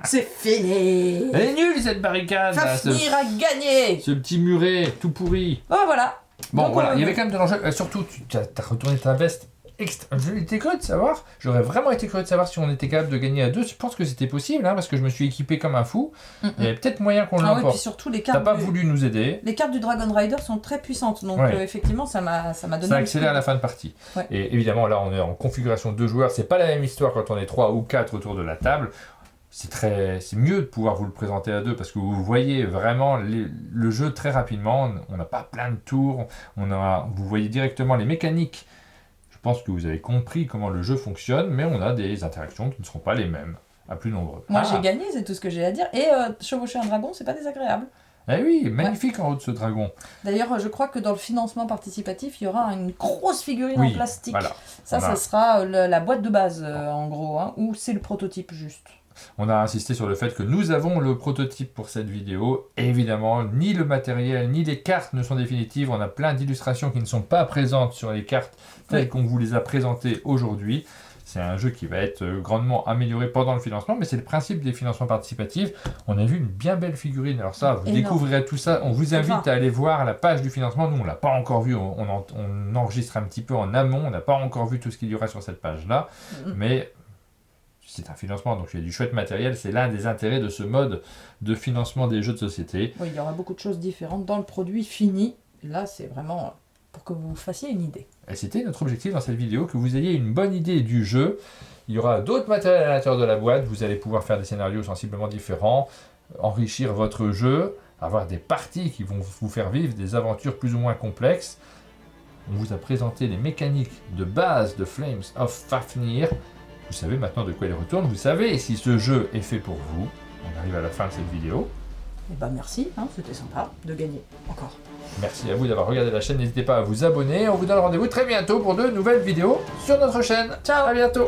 C'est fini. Elle est nulle, cette barricade là, Fafnir a gagné. ce petit muret tout pourri. Oh, voilà. Bon, Donc, voilà, il y avait quand même de l'enjeu. Surtout, tu as retourné ta veste. J'étais curieux de savoir, j'aurais vraiment été curieux de savoir si on était capable de gagner à 2. Je pense que c'était possible, hein, parce que je me suis équipé comme un fou. Il y avait peut-être moyen qu'on Ah oui, l'emporte. puis surtout, les T'as cartes, pas voulu nous aider. les cartes du Dragon Rider sont très puissantes. Donc, Ouais. effectivement, ça m'a donné... Ça accélère à la fin de partie. Ouais. Et évidemment, là, on est en configuration de 2 joueurs. C'est pas la même histoire quand on est 3 ou 4 autour de la table. C'est mieux de pouvoir vous le présenter à 2 parce que vous voyez vraiment le jeu très rapidement. On n'a pas plein de tours. Vous voyez directement les mécaniques. Je pense que vous avez compris comment le jeu fonctionne, mais on a des interactions qui ne seront pas les mêmes, à plus nombreux. Moi, j'ai gagné, c'est tout ce que j'ai à dire. Et chevaucher un dragon, c'est pas désagréable. Eh oui, magnifique en haut de ce dragon. D'ailleurs, je crois que dans le financement participatif, il y aura une grosse figurine Oui, en plastique. voilà. Ça sera la boîte de base, en gros, hein, ou c'est le prototype juste. On a insisté sur le fait que nous avons le prototype pour cette vidéo. Évidemment, ni le matériel, ni les cartes ne sont définitives. On a plein d'illustrations qui ne sont pas présentes sur les cartes telles qu'on vous les a présentées aujourd'hui. C'est un jeu qui va être grandement amélioré pendant le financement, mais c'est le principe des financements participatifs. On a vu une bien belle figurine. Alors ça, vous découvrirez tout ça. On vous invite à aller voir la page du financement. Nous, on ne l'a pas encore vu. On enregistre un petit peu en amont. On n'a pas encore vu tout ce qu'il y aura sur cette page-là. Mais... c'est un financement, donc il y a du chouette matériel. C'est l'un des intérêts de ce mode de financement des jeux de société. Oui, il y aura beaucoup de choses différentes dans le produit fini. Là, c'est vraiment pour que vous vous fassiez une idée. Et c'était notre objectif dans cette vidéo, que vous ayez une bonne idée du jeu. Il y aura d'autres matériels à l'intérieur de la boîte. Vous allez pouvoir faire des scénarios sensiblement différents, enrichir votre jeu, avoir des parties qui vont vous faire vivre des aventures plus ou moins complexes. On vous a présenté les mécaniques de base de Flames of Fafnir. Vous savez maintenant de quoi il retourne, vous savez si ce jeu est fait pour vous. On arrive à la fin de cette vidéo. Et bah merci, hein, c'était sympa de gagner encore. Merci à vous d'avoir regardé la chaîne, n'hésitez pas à vous abonner. On vous donne rendez-vous très bientôt pour de nouvelles vidéos sur notre chaîne. Ciao. À bientôt.